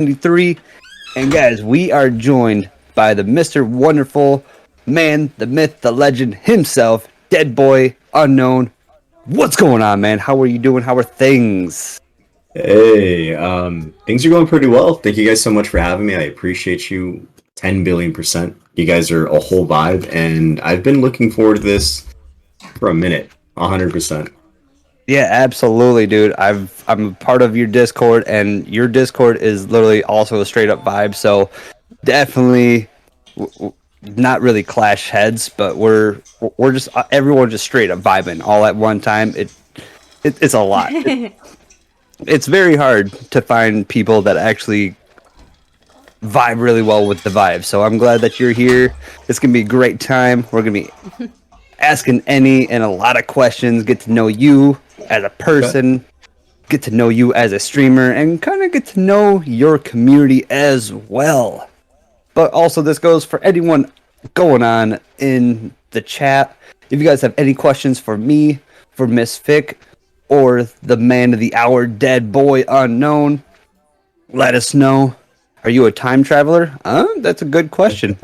73. And guys, we are joined by the Mr. Wonderful man, the myth, the legend himself, Deadboy Unknown. What's going on, man? How are you doing? How are things? Hey, things are going pretty well. Thank you guys so much for having me. I appreciate you 10 billion percent. You guys are a whole vibe, and I've been looking forward to this for a minute, 100%. Yeah, absolutely, dude. I'm a part of your Discord, and your Discord is literally also a straight up vibe. So definitely not really clash heads, but we're just everyone just straight up vibing all at one time. It's a lot. It's very hard to find people that actually vibe really well with the vibe. So I'm glad that you're here. It's gonna be a great time. We're gonna be asking any and a lot of questions, get to know you as a Okay. person, get to know you as a streamer, and kind of get to know your community as well. But also, this goes for anyone going on in the chat. If you guys have any questions for me, for Miss Fick, or the man of the hour, Dead Boy Unknown, let us know. Are you a time traveler? That's a good question.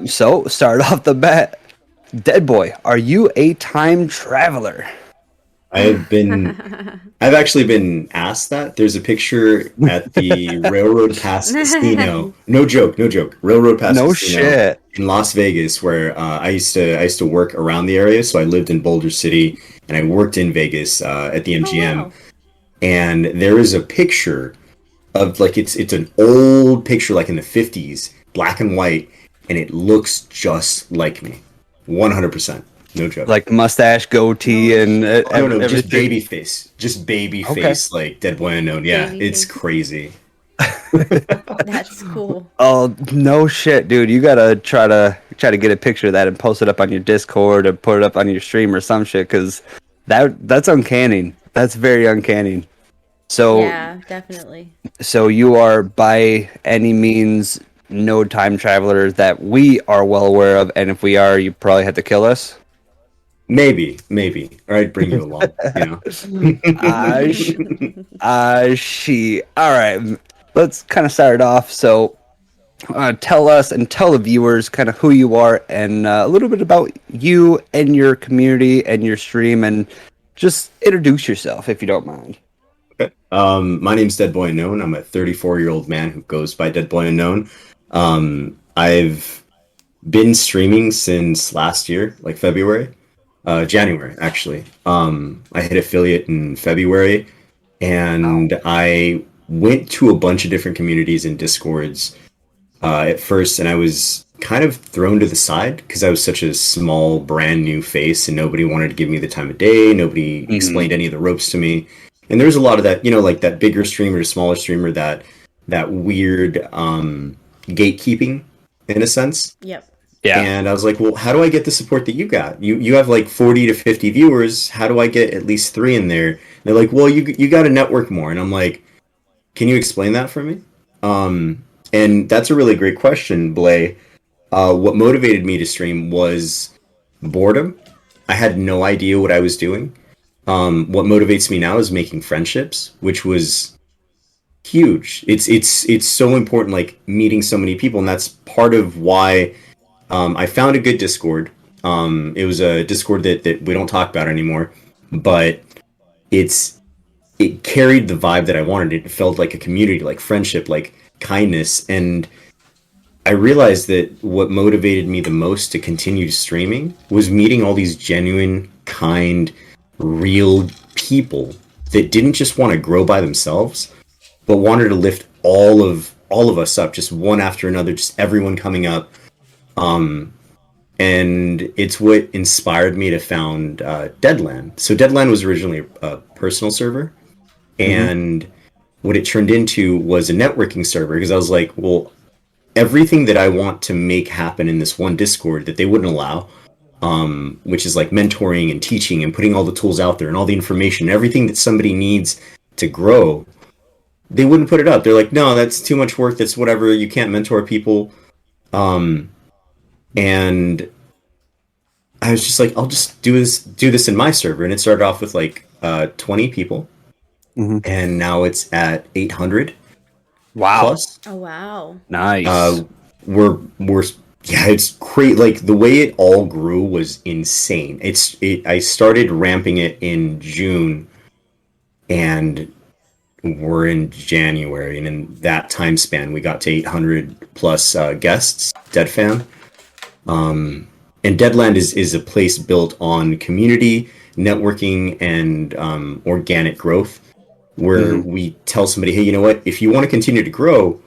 So start off the bat. Dead Boy, are you a time traveler? I've been, I've actually been asked that. There's a picture at the Railroad Pass Casino. No joke, no joke. Railroad Pass No Casino shit. in Las Vegas, where I used to work around the area. So I lived in Boulder City, and I worked in Vegas at the Oh MGM. wow. And there is a picture of like it's an old picture like in the 50s, black and white, and it looks just like me. 100%. No joke. Like mustache, goatee, No and shit. Oh no, just everything. baby face. Just baby Okay. face like Deadboy Unknown. Yeah, Baby it's face. crazy. That's cool. Oh no shit, dude! You gotta try to get a picture of that and post it up on your Discord or put it up on your stream or some shit, because that's uncanny. That's very uncanny. So Yeah, definitely. so you are by any means no time traveler that we are well aware of, and if we are, you probably have to kill us. Maybe. Or I'd bring you along. Ah, sh- she. All right, let's kind of start it off. So, tell us and tell the viewers kind of who you are and a little bit about you and your community and your stream, and just introduce yourself if you don't mind. Okay. My name's Deadboy Unknown. I'm a 34-year-old man who goes by Deadboy Unknown. I've been streaming since last year, like February. January actually. I hit affiliate in February, Wow. and I went to a bunch of different communities and discords at first, and I was kind of thrown to the side because I was such a small, brand new face, and nobody wanted to give me the time of day. Nobody Hmm. explained any of the ropes to me, and there was a lot of that, like that bigger streamer, smaller streamer, that weird gatekeeping in a sense. Yep. Yeah. And I was like, well, how do I get the support that you got? You have like 40 to 50 viewers. How do I get at least three in there? And they're like, well, you got to network more. And I'm like, can you explain that for me? And that's a really great question, Blay. What motivated me to stream was boredom. I had no idea what I was doing. What motivates me now is making friendships, which was huge. It's so important, like meeting so many people, and that's part of why I found a good Discord. It was a Discord that we don't talk about anymore, but it's it carried the vibe that I wanted. It felt like a community, like friendship, like kindness, and I realized that what motivated me the most to continue streaming was meeting all these genuine, kind, real people that didn't just want to grow by themselves, but wanted to lift all of us up, just one after another, just everyone coming up. And it's what inspired me to found Deadland. So Deadland was originally a personal server, Hmm. and what it turned into was a networking server because I was like, well, everything that I want to make happen in this one Discord that they wouldn't allow, which is like mentoring and teaching and putting all the tools out there and all the information, everything that somebody needs to grow, they wouldn't put it up. They're like, no, that's too much work. That's whatever. You can't mentor people. And I was just like, I'll just do this in my server, and it started off with like 20 people, Hmm. and now it's at 800. Wow. plus. Oh wow. Nice. We're yeah, it's great. Like the way it all grew was insane. I started ramping it in June, and we're in January, and in that time span, we got to 800 plus guests. Dead Fam. And Deadland is a place built on community, networking, and organic growth, where Hmm. we tell somebody, hey, you know what? If you want to continue to grow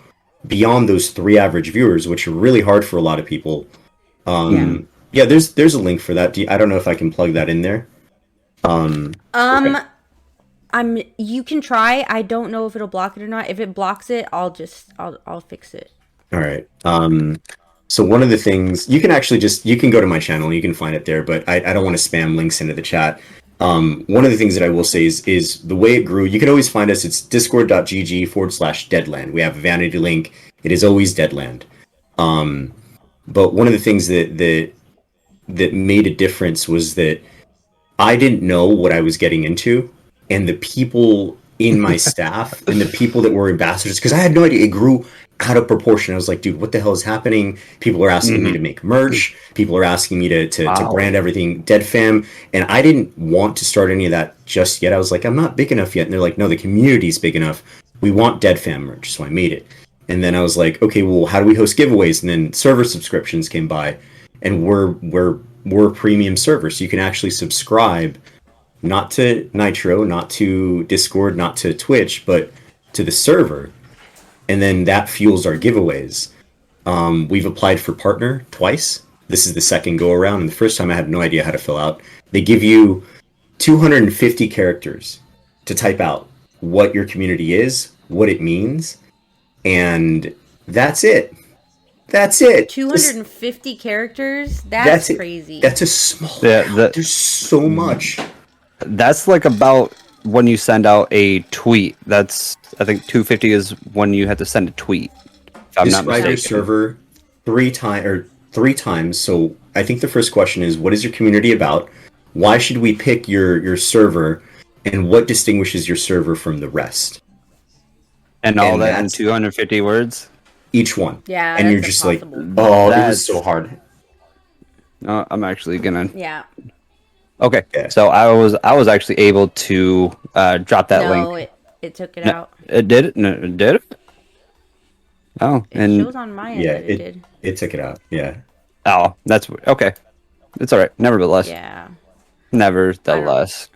beyond those three average viewers, which are really hard for a lot of people, Yeah. yeah, there's a link for that. I don't know if I can plug that in there. Okay. Um, you can try. I don't know if it'll block it or not. If it blocks it, I'll fix it. All right. So one of the things you can actually you can go to my channel, you can find it there, but I don't want to spam links into the chat. One of the things that I will say is the way it grew. You can always find us. It's discord.gg/Deadland. We have a vanity link. It is always Deadland. But one of the things that made a difference was that I didn't know what I was getting into, and the people in my staff and the people that were ambassadors, because I had no idea. It grew out of proportion. I was like, dude, what the hell is happening? People are asking me Hmm. to make merch. People are asking me to Wow. brand everything Dead Fam. And I didn't want to start any of that just yet. I was like, I'm not big enough yet. And they're like, no, the community's big enough. We want Dead Fam merch. So I made it. And then I was like, okay, well, how do we host giveaways? And then server subscriptions came by, and we're a premium server. So you can actually subscribe not to Nitro, not to Discord, not to Twitch, but to the server, and then that fuels our giveaways. We've applied for partner twice. This is the second go around, and the first time I had no idea how to fill out. They give you 250 characters to type out what your community is, what it means, and that's it. That's it. 250 characters? That's That's it. crazy. That's a small Yeah, amount. There's so much. that's like about when you send out a tweet. That's, I think 250 is when you have to send a tweet. If I'm not Describe your mistaken. server three times. So I think the first question is, what is your community about? Why should we pick your server, and what distinguishes your server from the rest? And all And that in that's 250 words. each one. Yeah, And you're that's just like, impossible. oh, it was That's- so hard. I'm actually gonna. Yeah. Okay, Yeah. so I was actually able to drop that No, link. it took it No, out. it did it. No, it did it. Oh, It and shows on my end Yeah, that it did. it took it out. Yeah. oh, that's okay. It's all right. Nevertheless, Yeah. nevertheless.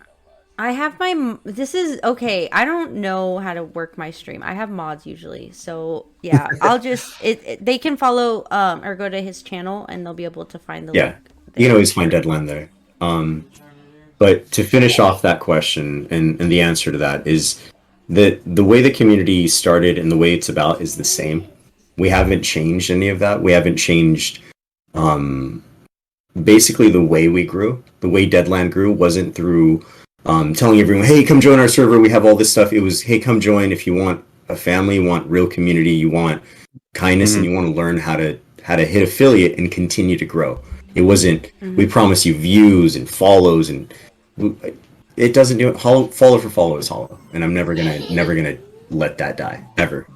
I have my. This is okay. I don't know how to work my stream. I have mods usually, so yeah. I'll just they can follow or go to his channel and they'll be able to find the Yeah. link. You can always find Deadland there. But to finish off that question, and the answer to that is that the way the community started and the way it's about is the same. We haven't changed any of that. We haven't changed basically the way we grew. The way Deadland grew wasn't through telling everyone, hey, come join our server. We have all this stuff. It was, hey, come join if you want a family, you want real community, you want kindness, and you want to learn how to hit affiliate and continue to grow. It wasn't, we promise you views and follows, and it doesn't do it. Follow for follow is hollow, and I'm never gonna let that die ever.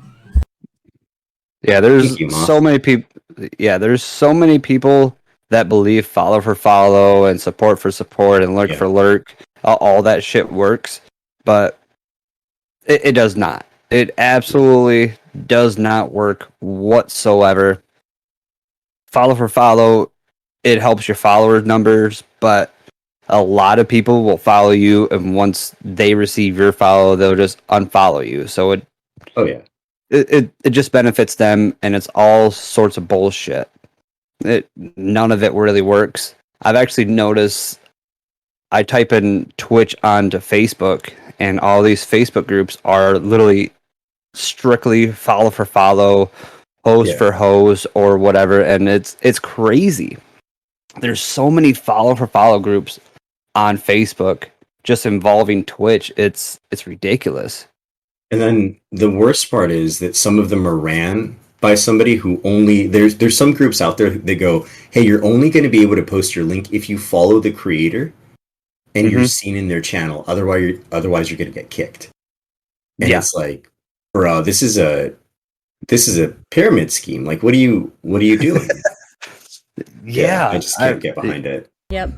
Yeah, there's Thank you, Ma. so many people. Yeah, there's so many people that believe follow for follow and support for support and lurk Yeah. for lurk. All that shit works, but it does not. It absolutely does not work whatsoever. Follow for follow, it helps your followers numbers, but a lot of people will follow you, and once they receive your follow, they'll just unfollow you. So Oh yeah, it just benefits them, and it's all sorts of bullshit. None of it really works. I've actually noticed, I type in Twitch onto Facebook, and all these Facebook groups are literally strictly follow for follow, host Yeah. for host, or whatever, and it's crazy. There's so many follow for follow groups on Facebook just involving Twitch. It's ridiculous. and then the worst part is that some of them are ran by somebody who only there's some groups out there that go, hey, you're only going to be able to post your link if you follow the creator and you're seen in their channel. Otherwise you're going to get kicked. And Yeah. it's like, bro, this is a this is a pyramid scheme. Like, what are you doing? Yeah, I Yeah, just can't get behind it. Yep.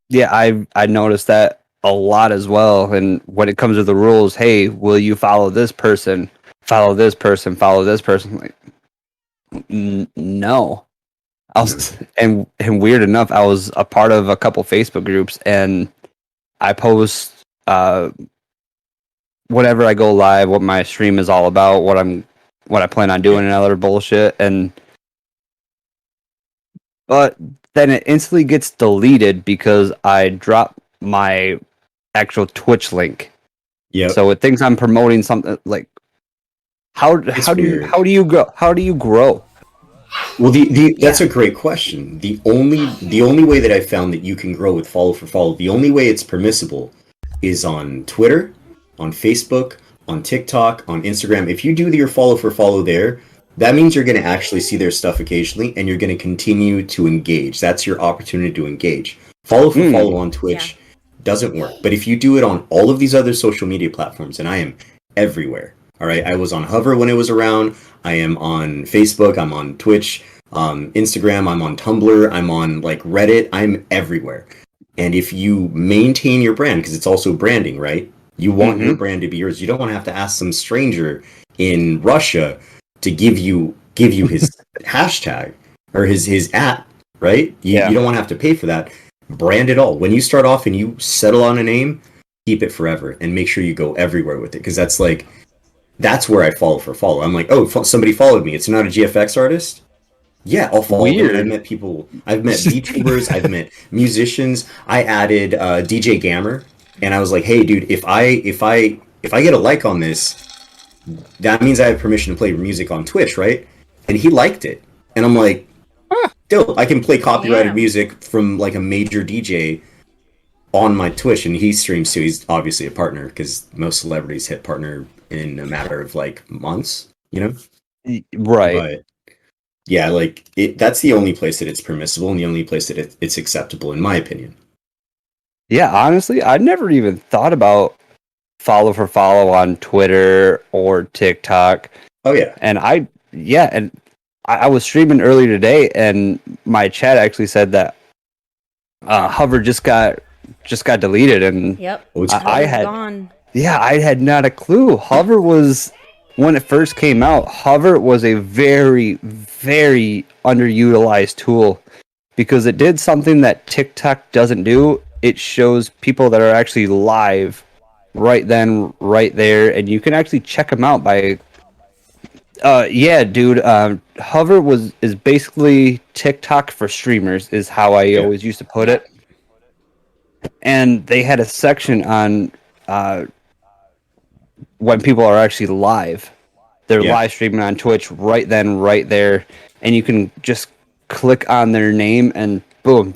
yeah, I noticed that a lot as well. And when it comes to the rules, hey, will you follow this person? Follow this person? Follow this person? Like, no. I was, and weird enough, I was a part of a couple Facebook groups, and I post whenever I go live, what my stream is all about, what I plan on doing, and other bullshit. But then it instantly gets deleted because I drop my actual Twitch link. Yeah. So it thinks I'm promoting something. Like, how do weird. you grow? Well, that's a great question. The only way that I found that you can grow with follow for follow, the only way it's permissible is on Twitter, on Facebook, on TikTok, on Instagram. If you do your follow for follow there, that means you're going to actually see their stuff occasionally, and you're going to continue to engage. That's your opportunity to engage. Follow for follow on Twitch doesn't work. But if you do it on all of these other social media platforms, and I am everywhere. All right, I was on Hover when it was around. I am on Facebook. I'm on Twitch, Instagram. I'm on Tumblr. I'm on like Reddit. I'm everywhere. And if you maintain your brand, because it's also branding, right? You want your brand to be yours. You don't want to have to ask some stranger in Russia to give you his hashtag or his app, right? You don't want to have to pay for that. Brand it all. When you start off and you settle on a name, keep it forever and make sure you go everywhere with it, because that's where I follow for follow. I'm like, oh, somebody followed me. It's not a GFX artist. Yeah, I'll follow them. I've met people. I've met VTubers. I've met musicians. I added DJ Gammer, and I was like, hey, dude, if I get a like on this, that means I have permission to play music on Twitch, right? And he liked it, and I'm like, dope. I can play copyrighted music from like a major DJ on my Twitch, and he streams too. He's obviously a partner because most celebrities hit partner in a matter of like months, you know? Right. But yeah, like that's the only place that it's permissible and the only place that it's acceptable, in my opinion. Yeah, honestly, I never even thought about follow for follow on Twitter or TikTok. Oh yeah. And I was streaming earlier today, and my chat actually said that Hover just got deleted, and I had gone. Yeah, I had not a clue. Hover was, when it first came out, Hover was a very, very underutilized tool because it did something that TikTok doesn't do. It shows people that are actually live right then, right there, and you can actually check them out by... dude, Hover is basically TikTok for streamers, is how I always used to put it. And they had a section on... when people are actually live. They're live streaming on Twitch right then, right there, and you can just click on their name and boom,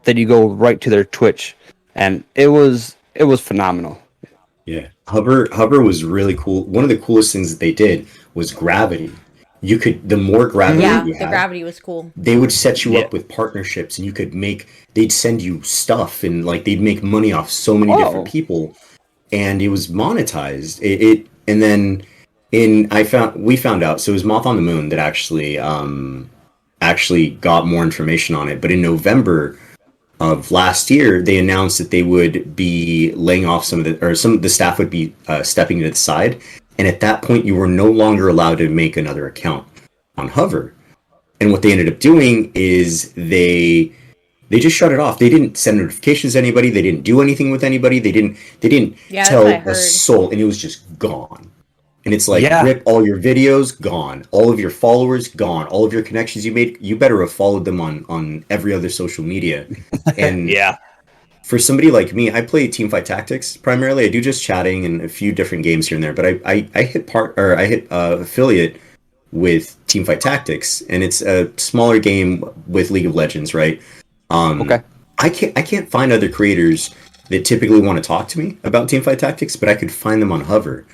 then you go right to their Twitch, and it was phenomenal. Yeah, Hover was really cool. One of the coolest things that they did was gravity. The more gravity you had, the gravity was cool. They would set you up with partnerships, and they'd send you stuff, and like they'd make money off so many different people. And it was monetized. And then we found out. So it was Moth on the Moon that actually got more information on it. But in November of last year, they announced that they would be laying off some of the staff would be stepping to the side. And at that point, you were no longer allowed to make another account on Hover. And what they ended up doing is they just shut it off. They didn't send notifications to anybody. They didn't do anything with anybody. They didn't tell a soul, and it was just gone. And it's like, rip all your videos, gone. All of your followers, gone. All of your connections you made, you better have followed them on every other social media. And for somebody like me, I play Teamfight Tactics primarily. I do just chatting and a few different games here and there. But I hit affiliate with Teamfight Tactics, and it's a smaller game with League of Legends, right? I can't find other creators that typically want to talk to me about Teamfight Tactics, but I could find them on Hover.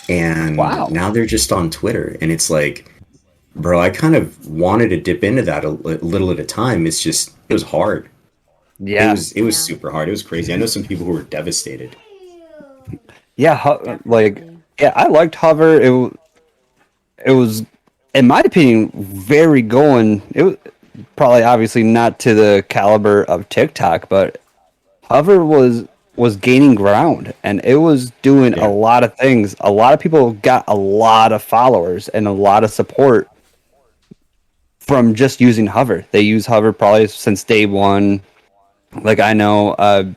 And now they're just on Twitter, and it's like, bro, I kind of wanted to dip into that a little at a time. It was hard. Yeah, it was super hard. It was crazy. I know some people who were devastated. Yeah, I liked Hover. it was, in my opinion, very going. It was probably obviously not to the caliber of TikTok, but Hover was gaining ground and it was doing a Yeah. lot of things. A lot of people got a lot of followers and a lot of support from just using Hover. They use Hover probably since day one. Like I know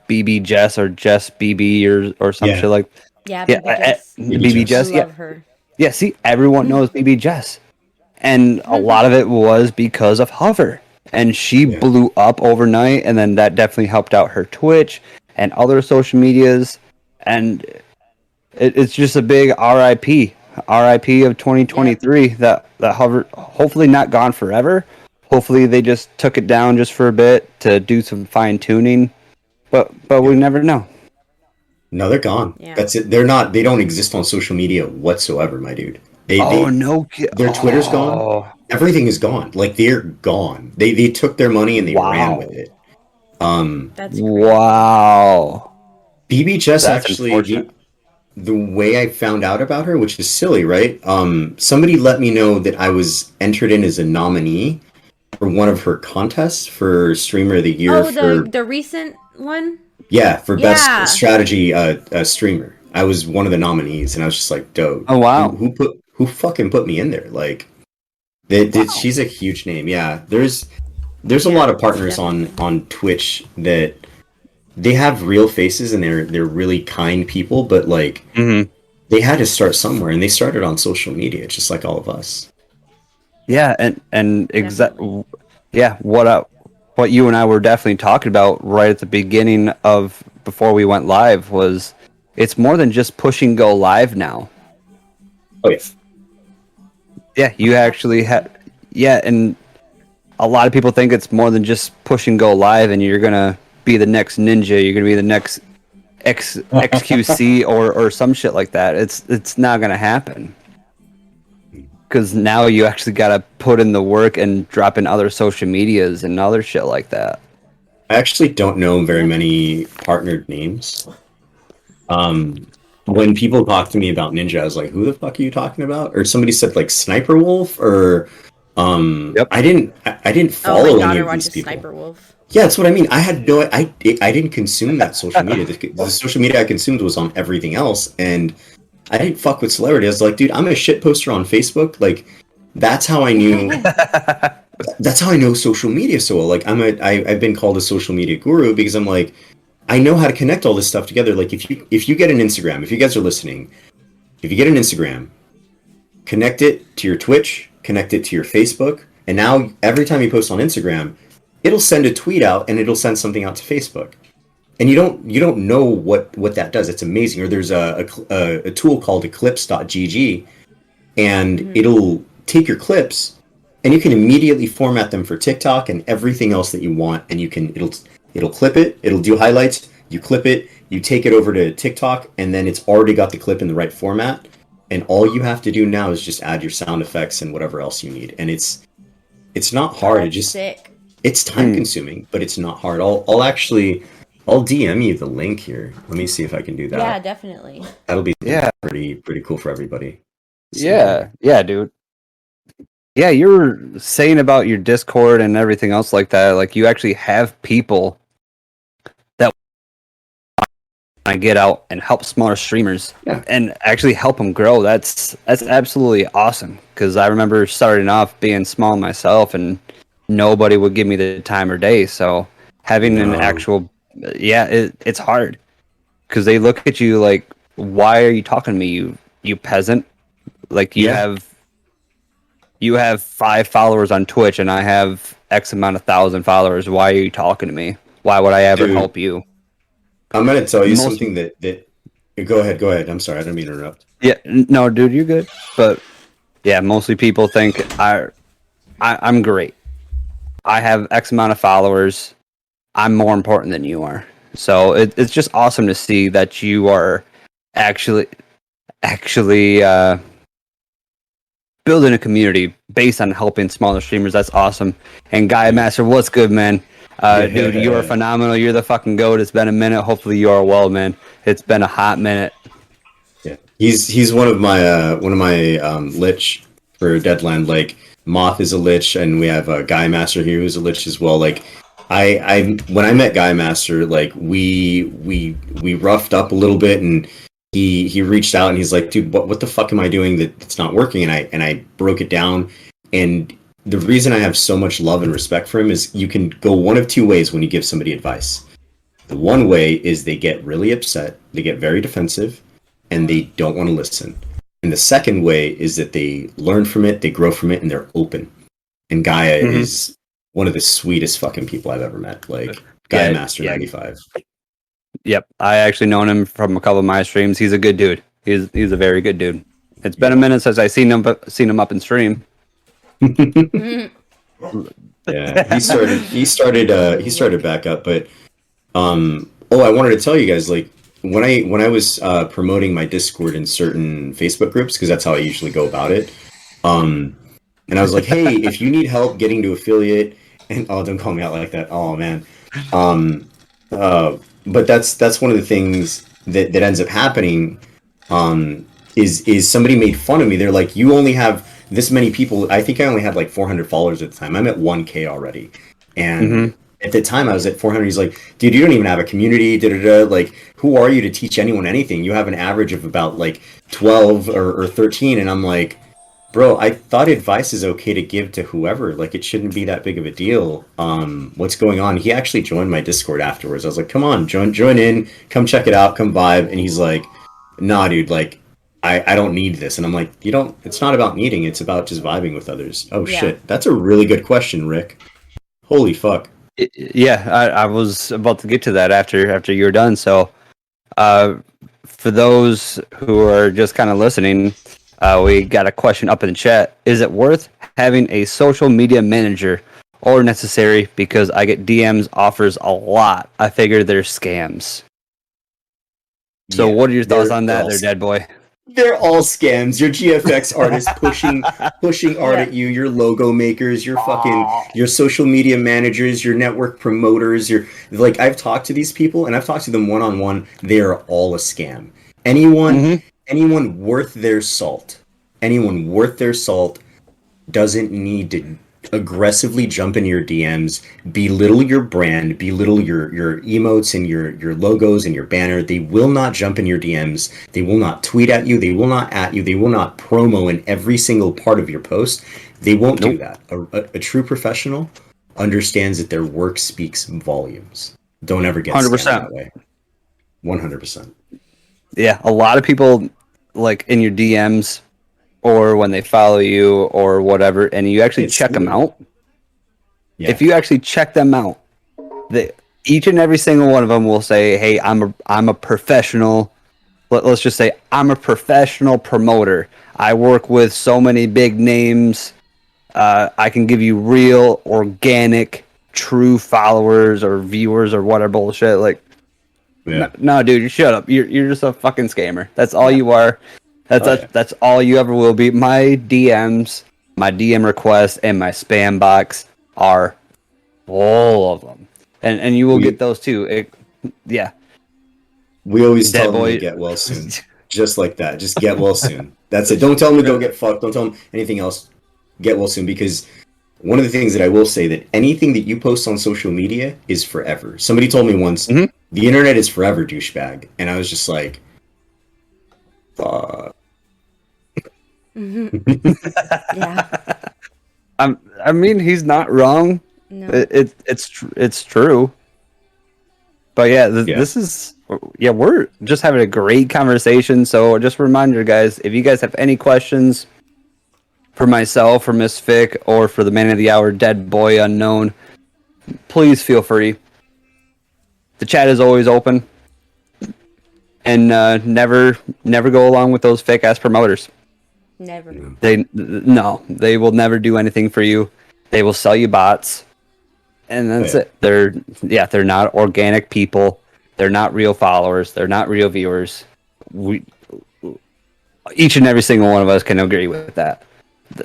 BB Jess or Jess BB or some Yeah. shit like Yeah, yeah, BB Jess. BB BB Jess. I Jess. Yeah, love her. yeah. See, everyone knows BB Jess, and a lot of it was because of Hover, and she Yeah. blew up overnight, and then that definitely helped out her Twitch and other social medias, and it's just a big RIP, RIP of Yep. 2023. That Hover, hopefully not gone forever. Hopefully they just took it down just for a bit to do some fine tuning, but we Yeah. never know. No, they're gone. Yeah. That's it. They're not. They don't exist on social media whatsoever, my dude. Oh They no! their Twitter's gone. Oh Everything is gone. Like they're gone. They took their money and they ran with wow! it. That's crazy. Wow! BB Chess That's actually unfortunate. the way I found out about her, which is silly, right? Somebody let me know that I was entered in as a nominee for one of her contests for Streamer of the Year Oh, for the recent one? yeah for best Yeah. strategy streamer. I was one of the nominees, and I was just like, dope. Oh wow! Who fucking put me in there? Like, Wow! she's a huge name. Yeah, there's a Yeah, lot of partners definitely. on Twitch that they have real faces and they're really kind people, but like Hmm. they had to start somewhere, and they started on social media, just like all of us. Yeah, and Definitely. yeah, what you and I were definitely talking about right at the beginning of before we went live was it's more than just push and go live now. Oh yeah, Yeah, you actually Absolutely. have. Yeah, and a lot of people think it's more than just push and go live, and you're gonna be the next ninja. You're gonna be the next XQC or some shit like that. It's not gonna happen because now you actually gotta put in the work and drop in other social medias and other shit like that. I actually don't know very Yep. many partnered names. Um, when people talk to me about Ninja, I was like, "Who the fuck are you talking about?" Or somebody said like Sniper Wolf, or Yep. I didn't Oh, my follow any daughter of these watches people. Sniper Wolf. Yeah, that's what I mean. I had no, I didn't consume that social media. The social media I consumed was on everything else, and I didn't fuck with celebrity. I was like, dude, I'm a shit poster on Facebook. Like, that's how I knew. That's how I know social media so well. Like, I've been called a social media guru because I'm like, I know how to connect all this stuff together. Like, if you get an Instagram, if you guys are listening, if you get an Instagram, connect it to your Twitch, connect it to your Facebook, and now every time you post on Instagram, it'll send a tweet out and it'll send something out to Facebook. And you don't know what that does. It's amazing. Or there's a tool called eclipse.gg, and Hmm. it'll take your clips and you can immediately format them for TikTok and everything else that you want, and it'll clip it, it'll do highlights, you clip it, you take it over to TikTok, and then it's already got the clip in the right format, and all you have to do now is just add your sound effects and whatever else you need, and it's not Oh, hard. that's sick. It's time Hmm. consuming, but it's not hard. I'll actually I'll DM you the link here. Let me see if I can do Yeah, that. definitely. That'll be Yeah. pretty cool for everybody. So Yeah. Yeah, dude. Yeah, you were saying about your Discord and everything else like that. Like you actually have people that want to get out and help smaller streamers yeah, and actually help them grow. That's absolutely awesome. Because I remember starting off being small myself, and nobody would give me the time or day. So having an no, actual, yeah, it's hard because they look at you like, why are you talking to me, you peasant? Like yeah, you have 5 followers on Twitch and I have X amount of thousand followers. Why are you talking to me? Why would I ever dude. help you? I'm gonna tell you Most something that. Go ahead. I'm sorry, I don't mean to interrupt. yeah, no, dude, you're good. But yeah, mostly people think I'm great. I have X amount of followers. I'm more important than you are. So it's just awesome to see that you are actually actually building a community based on helping smaller streamers. That's awesome. And Guy Master, what's good, man? Dude, you are Yeah, phenomenal. You're the fucking goat. It's been a minute. Hopefully, you are well, man. It's been a hot minute. yeah. He's one of my lich for Deadland. Like Moth is a lich, and we have a Guy Master here who's a lich as well. Like I when I met Guy Master, like we roughed up a little bit, and he reached out and he's like, dude, what the fuck am I doing that's not working? And I broke it down, and the reason I have so much love and respect for him is you can go one of two ways when you give somebody advice. The one way is they get really upset, they get very defensive, and they don't want to listen. And the second way is that they learn from it, they grow from it, and they're open. And Gaia is one of the sweetest fucking people I've ever met. Like Gaia Master 95. Yep, I actually known him from a couple of my streams. He's a good dude. He's a very good dude. It's been a minute since I seen him up in stream. Yeah, he started back up, but I wanted to tell you guys, like when I was promoting my Discord in certain Facebook groups, because that's how I usually go about it. And I was like, hey, if you need help getting to affiliate, and don't call me out like that. Oh man. But that's one of the things that ends up happening. Is somebody made fun of me. They're like, you only have this many people. I think I only had like 400 followers at the time. I'm at 1K already. And at the time I was at 400. He's like, dude, you don't even have a community. Like, who are you to teach anyone anything? You have an average of about like 12 or 13. And I'm like, bro, I thought advice is okay to give to whoever. Like, it shouldn't be that big of a deal. What's going on? He actually joined my Discord afterwards. I was like, come on, join in, come check it out, come vibe. And he's like, nah, dude, like, I don't need this. And I'm like, it's not about needing, it's about just vibing with others. Oh shit, that's a really good question, Rick. Holy fuck. I was about to get to that after you were done. So, for those who are just kind of listening, we got a question up in the chat. Is it worth having a social media manager or necessary? Because I get DMs offers a lot. I figure they're scams. So what are your thoughts on that there, Deadboy? They're all scams. Your GFX artists pushing art at you, your logo makers, your social media managers, your network promoters, like, I've talked to these people and I've talked to them one-on-one. They are all a scam. Anyone worth their salt doesn't need to aggressively jump in your DMs, belittle your brand, belittle your emotes and your logos and your banner. They will not jump in your DMs. They will not tweet at you. They will not at you. They will not promo in every single part of your post. They won't do that. A true professional understands that their work speaks volumes. Don't ever get 100% that way. 100%. Yeah, a lot of people, like, in your DMs or when they follow you or whatever, and you actually check them out. Yeah. If you actually check them out, each and every single one of them will say, hey, I'm a professional. Let's just say I'm a professional promoter. I work with so many big names. I can give you real, organic, true followers or viewers or whatever bullshit. Like, no, dude, you shut up. You're just a fucking scammer. That's all you are. That's all you ever will be. My DMs, my DM requests, and my spam box are full of them, and you will get those too. We always tell them to get well soon, just like that. Just get well soon. That's it. Don't tell them to go get fucked. Don't tell them anything else. Get well soon, because one of the things that I will say, that anything that you post on social media is forever. Somebody told me once, the internet is forever, douchebag, and I was just like, fuck. Yeah. I mean, he's not wrong. No. It's true. But this is we're just having a great conversation. So just a reminder, guys, if you guys have any questions for myself, for Miss Fick, or for the man of the hour, DeadboyUnknown, please feel free. The chat is always open. And never go along with those fake ass promoters. Never. They will never do anything for you. They will sell you bots, and that's it. They're not organic people. They're not real followers. They're not real viewers. Each and every single one of us can agree with that.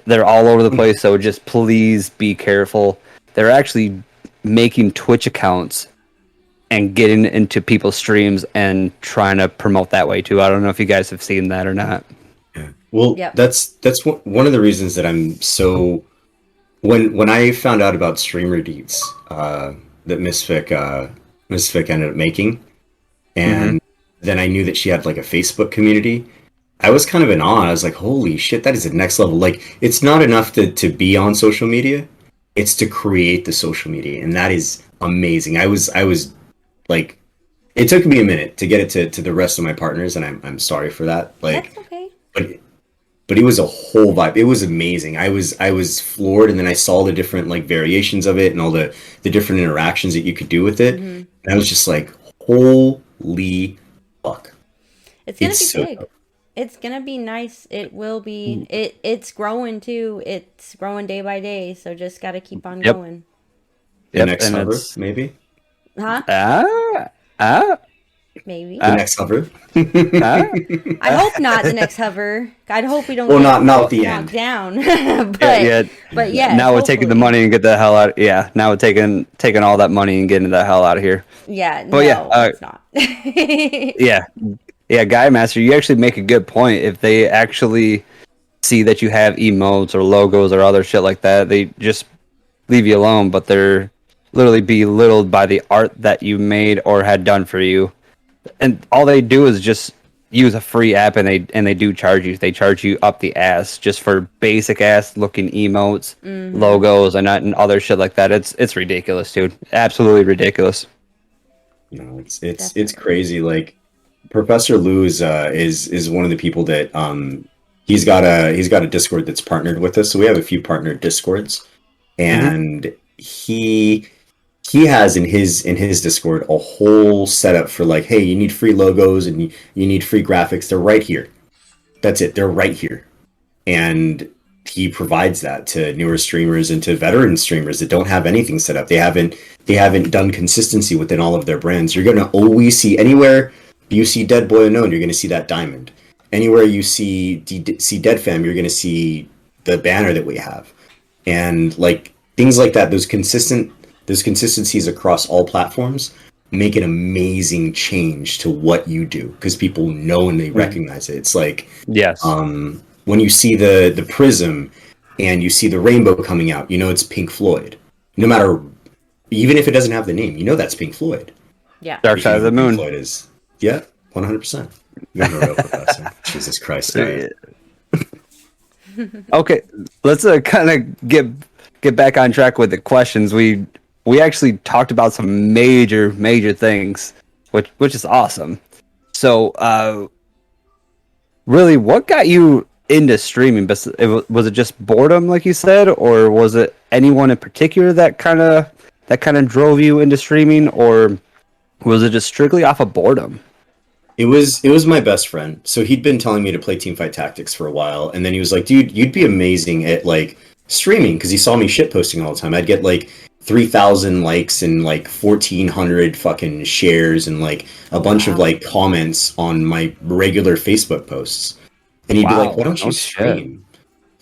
They're all over the place. So just please be careful. They're actually making Twitch accounts and getting into people's streams and trying to promote that way too. I don't know if you guys have seen that or not. Well, Yep. one of the reasons that I'm so when I found out about streamer deets that Misfik ended up making, Mm-hmm. and then I knew that she had like a Facebook community. I was kind of in awe. I was like, holy shit, that is the next level. Like, it's not enough to be on social media, it's to create the social media, and that is amazing. I was like, it took me a minute to get it to the rest of my partners, and I'm sorry for that. That's Like, okay. but it was a whole vibe. It was amazing. I was floored, and then I saw the different like variations of it and all the different interactions that you could do with it, Hmm. and I was just like, holy fuck, It's gonna it's be so big. dope. It's gonna be nice. It will be. It's growing too. It's growing day by day. So just gotta keep on Yep. going. The Yep. next And hover, it's maybe. Huh? ah ah Maybe. The ah next hover. ah. I hope not the next hover. I'd hope we don't Well, get not the knocked end. down. Yeah, but yeah. but yes, Now we're taking the hopefully. money and get the hell out. Yeah, now we're taking all that money and getting the hell out of here. Yeah, But yeah, no, it's not. yeah, yeah, Guy Master, you actually make a good point. If they actually see that you have emotes or logos or other shit like that, they just leave you alone. But they're literally belittled by the art that you made or had done for you, and all they do is just use a free app, and they do charge you. They charge you up the ass just for basic ass looking emotes, Hmm. logos, and other shit like that. It's ridiculous, dude. Absolutely ridiculous. It's Definitely. crazy. Like Professor Lou is one of the people that he's got a Discord that's partnered with us. So we have a few partnered Discords, Hmm. and he has in his Discord a whole setup for like, hey, you need free logos and you need free graphics. They're right here. That's it. They're right here. And he provides that to newer streamers and to veteran streamers that don't have anything set up. They haven't done consistency within all of their brands. You're gonna always see anywhere you see DeadboyUnknown, you're gonna see that diamond. Anywhere you see Dead Fam, you're gonna see the banner that we have. And like things like that, those consistencies across all platforms make an amazing change to what you do because people know and they recognize it. It's like Yes. when you see the prism and you see the rainbow coming out, you know it's Pink Floyd. No matter, even if it doesn't have the name, you know that's Pink Floyd. Yeah. Dark If you Side know of the who Pink Moon. Floyd is, yeah, 100%. You're a real professor. Jesus Christ, Ryan. Okay, let's kind of get back on track with the questions. We actually talked about some major things, which is awesome. So, really, what got you into streaming? Was it just boredom, like you said, or was it anyone in particular that kind of drove you into streaming, or was it just strictly off of boredom? It was my best friend. So he'd been telling me to play Teamfight Tactics for a while, and then he was like, "Dude, you'd be amazing at like streaming," because he saw me shit posting all the time. I'd get like 3,000 likes and like 1,400 fucking shares and like a bunch of Wow. like comments on my regular Facebook posts. And he'd be like, "Why Wow, don't no you shit. stream?"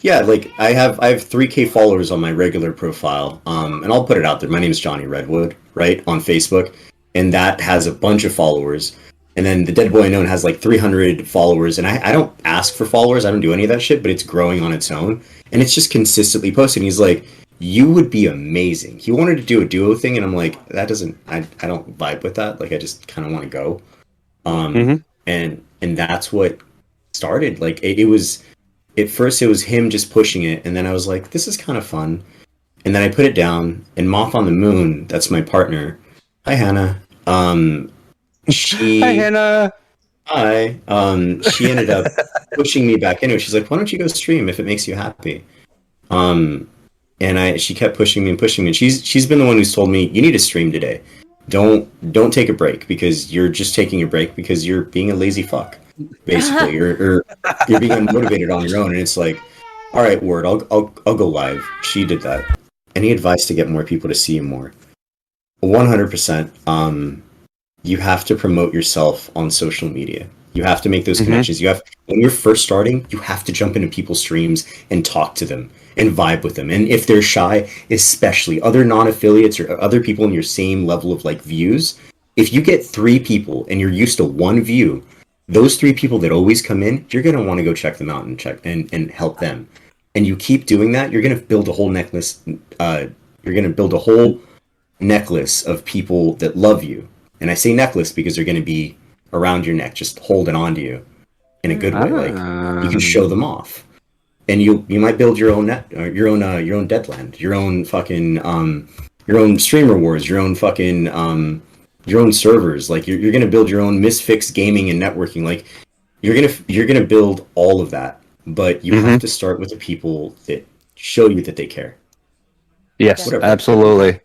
Yeah, like I have 3K followers on my regular profile, and I'll put it out there. My name is Johnny Redwood, right, on Facebook, and that has a bunch of followers. And then the Dead Boy Unknown has like 300 followers, and I don't ask for followers. I don't do any of that shit, but it's growing on its own, and it's just consistently posting. He's like, "You would be amazing." He wanted to do a duo thing, and I'm like, "That doesn't. I don't vibe with that. Like, I just kind of want to go." Um, Hmm. and that's what started. Like, it was at first it was him just pushing it, and then I was like, this is kind of fun. And then I put it down, and Moth on the Moon, that's my partner. Hi, Hannah. Hi, She Hannah. she ended up pushing me back into it. She's like, why don't you go stream if it makes you happy? Um, and she kept pushing me and pushing me. And she's been the one who's told me, you need to stream today. Don't take a break because you're just taking a break because you're being a lazy fuck. Basically, you're being unmotivated on your own, and it's like, all right, word, I'll go live. She did that. Any advice to get more people to see you more? 100%. You have to promote yourself on social media. You have to make those Hmm. connections. When you're first starting, you have to jump into people's streams and talk to them and vibe with them. And if they're shy, especially other non-affiliates or other people in your same level of like views, if you get 3 people and you're used to 1 view, those three people that always come in, you're gonna want to go check them out and check and help them. And you keep doing that, you're gonna build a whole necklace. You're gonna build a whole necklace of people that love you. And I say necklace because they're gonna be around your neck, just holding on to you in a good way. Like you can show them off, and you might build your own your own Deadland, your own fucking your own streamer wars, your own fucking your own servers. Like you're gonna build your own misfix gaming and networking. Like you're gonna build all of that, but you have to start with the people that show you that they care. Yes, Whatever. absolutely.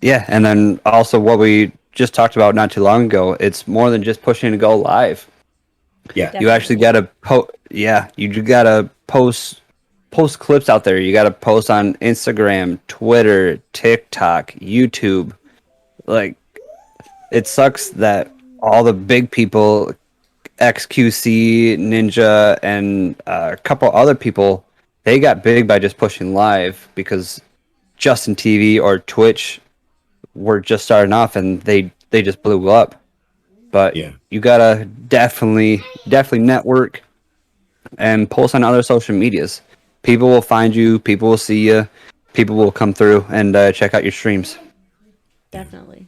Yeah, and then also what we just talked about not too long ago, it's more than just pushing to go live. Yeah. You actually gotta you gotta post clips out there. You gotta post on Instagram, Twitter, TikTok, YouTube. Like, it sucks that all the big people, XQC, Ninja, and a couple other people, they got big by just pushing live because Justin TV or Twitch were just starting off and they just blew up. But Yeah. you gotta definitely network and post on other social medias. People will find you, people will see you, people will come through and check out your streams. Definitely.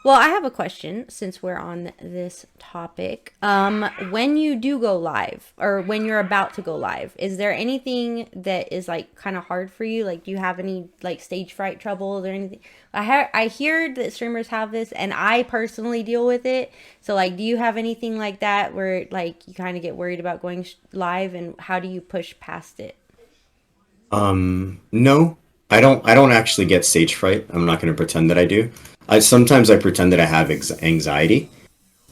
Well, I have a question since we're on this topic. When you do go live or when you're about to go live, is there anything that is like kind of hard for you? Like, do you have any like stage fright troubles or anything? I hear that streamers have this, and I personally deal with it. So, like, do you have anything like that where like you kind of get worried about going live, and how do you push past it? No, I don't actually get stage fright. I'm not going to pretend that I do. Sometimes I pretend that I have anxiety,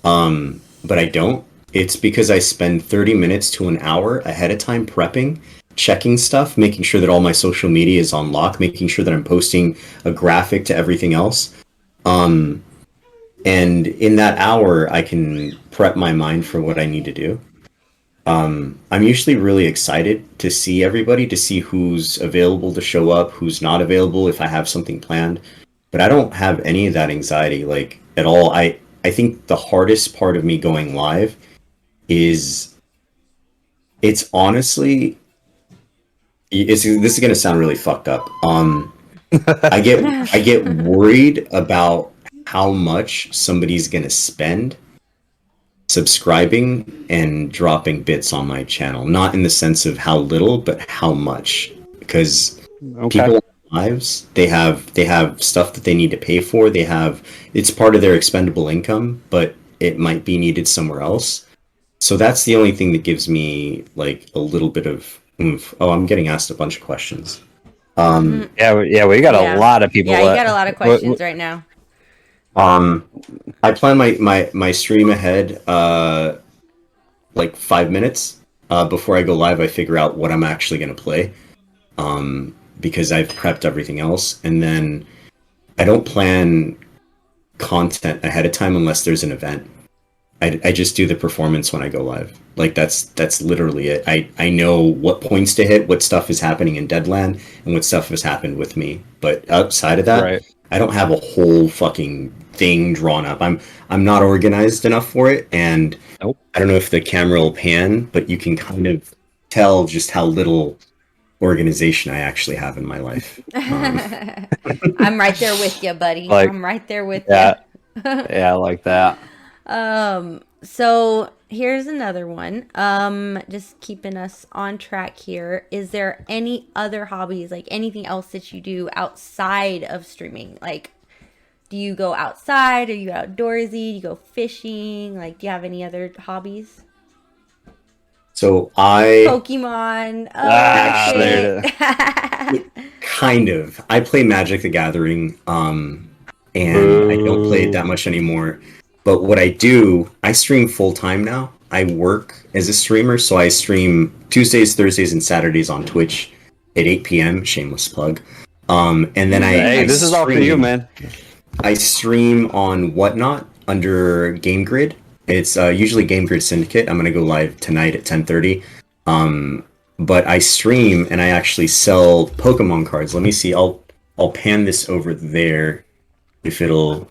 but I don't. It's because I spend 30 minutes to an hour ahead of time prepping, checking stuff, making sure that all my social media is on lock, making sure that I'm posting a graphic to everything else. And in that hour, I can prep my mind for what I need to do. I'm usually really excited to see everybody, to see who's available to show up, who's not available, if I have something planned. But I don't have any of that anxiety, like, at all. I think the hardest part of me going live is it's honestly this is gonna sound really fucked up. I get worried about how much somebody's gonna spend subscribing and dropping bits on my channel. Not in the sense of how little, but how much. Because people in their lives, they have stuff that they need to pay for. It's part of their expendable income, but it might be needed somewhere else. So that's the only thing that gives me like a little bit of oomph. Oh, I'm getting asked a bunch of questions. We got a lot of people. Yeah, you got a lot of questions right now. I plan my stream ahead like 5 minutes before I go live. I figure out what I'm actually going to play because I've prepped everything else, and then I don't plan content ahead of time unless there's an event. I just do the performance when I go live. Like that's literally it. I know what points to hit, what stuff is happening in Deadland, and what stuff has happened with me. But outside of that, Right. I don't have a whole fucking thing drawn up. I'm not organized enough for it, and Nope. I don't know if the camera will pan, but you can kind of tell just how little organization I actually have in my life. I'm right there with you, buddy. Like, I'm right there with Yeah, you. yeah, I like that. So here's another one. Just keeping us on track here. Is there any other hobbies, like anything else that you do outside of streaming? Like, do you go outside? Are you outdoorsy? Do you go fishing? Like, do you have any other hobbies? So I Pokemon. Oh, there shit. kind of. I play Magic the Gathering, and I don't play it that much anymore. But what I do, I stream full time now. I work as a streamer, so I stream Tuesdays, Thursdays, and Saturdays on Twitch at 8 p.m. Shameless plug. And then I This is all for you, man. I stream on Whatnot under Game Grid. It's usually Game Grid Syndicate. I'm gonna go live tonight at 10:30. But I stream and I actually sell Pokemon cards. Let me see. I'll pan this over there if it'll.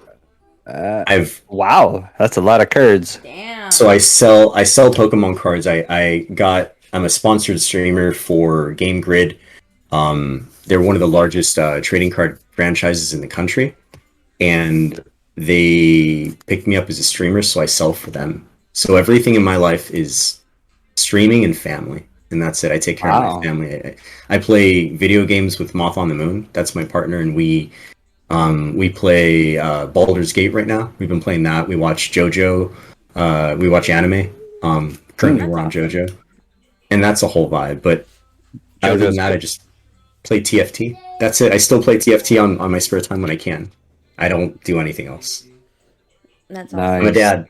I've Wow, that's a lot of curds. Damn. So I sell Pokemon cards. I'm a sponsored streamer for Game Grid. They're one of the largest trading card franchises in the country, and they picked me up as a streamer, so I sell for them. So everything in my life is streaming and family, and that's it. I take care of my Wow. family. I play video games with Moth on the Moon. That's my partner, and we play Baldur's Gate right now. We've been playing that. We watch JoJo. We watch anime. Currently, That's we're on awesome. JoJo, and that's a whole vibe. But other than JoJo's that, I cool. just play TFT. That's it. I still play TFT on my spare time when I can. I don't do anything else. That's I'm a awesome. Nice. dad.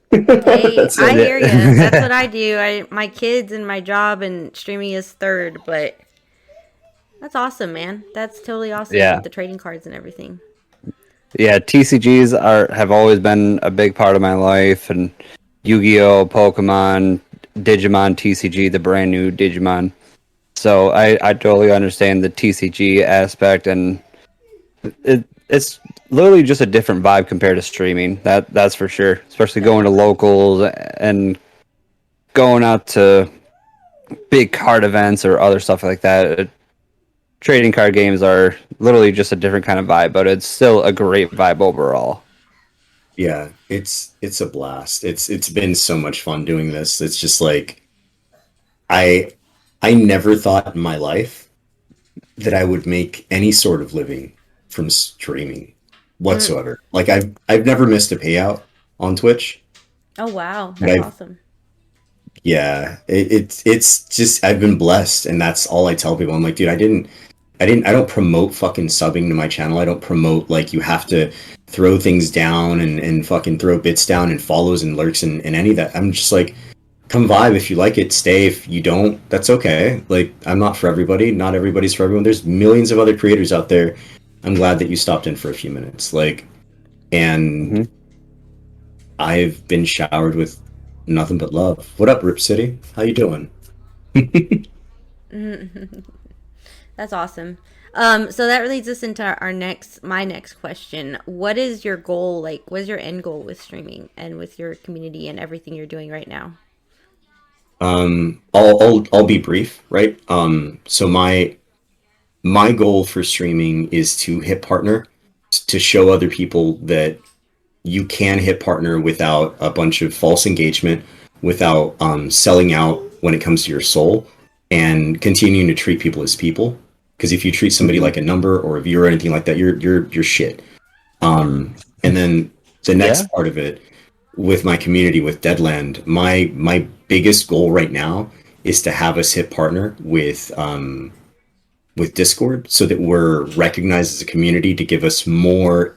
Hey, That's I it. hear you. That's what I do. My kids and my job and streaming is third, but that's awesome, man. That's totally awesome Yeah. with the trading cards and everything. Yeah, TCGs have always been a big part of my life, and Yu-Gi-Oh, Pokemon, Digimon TCG, the brand new Digimon. So I totally understand the TCG aspect, and it's literally just a different vibe compared to streaming. That's for sure. Especially going to Definitely. locals and going out to big card events or other stuff like that. Trading card games are literally just a different kind of vibe, but it's still a great vibe overall. Yeah, it's a blast. It's been so much fun doing this. It's just like I I never thought in my life that I would make any sort of living from streaming Mm. whatsoever. Like I've never missed a payout on Twitch, Oh wow, but that's I've awesome. yeah, it's just I've been blessed, and that's all I tell people. I'm like, dude, I don't promote fucking subbing to my channel. I don't promote like you have to throw things down and fucking throw bits down and follows and lurks and any of that. I'm just like, come vibe. If you like it, stay. If you don't, that's okay. Like, I'm not for everybody. Not everybody's for everyone. There's millions of other creators out there. I'm glad that you stopped in for a few minutes. Like, and Hmm. I've been showered with nothing but love. What up, Rip City? How you doing? That's awesome. So that leads us into my next question. What is your goal? Like, what is your end goal with streaming and with your community and everything you're doing right now? I'll be brief, right? So my goal for streaming is to hit partner, to show other people that you can hit partner without a bunch of false engagement, without selling out when it comes to your soul, and continuing to treat people as people. Because if you treat somebody Hmm. like a number or a viewer or anything like that, you're shit. And then the Yeah. next part of it with my community with Deadland, my biggest goal right now is to have us hit partner with Discord so that we're recognized as a community to give us more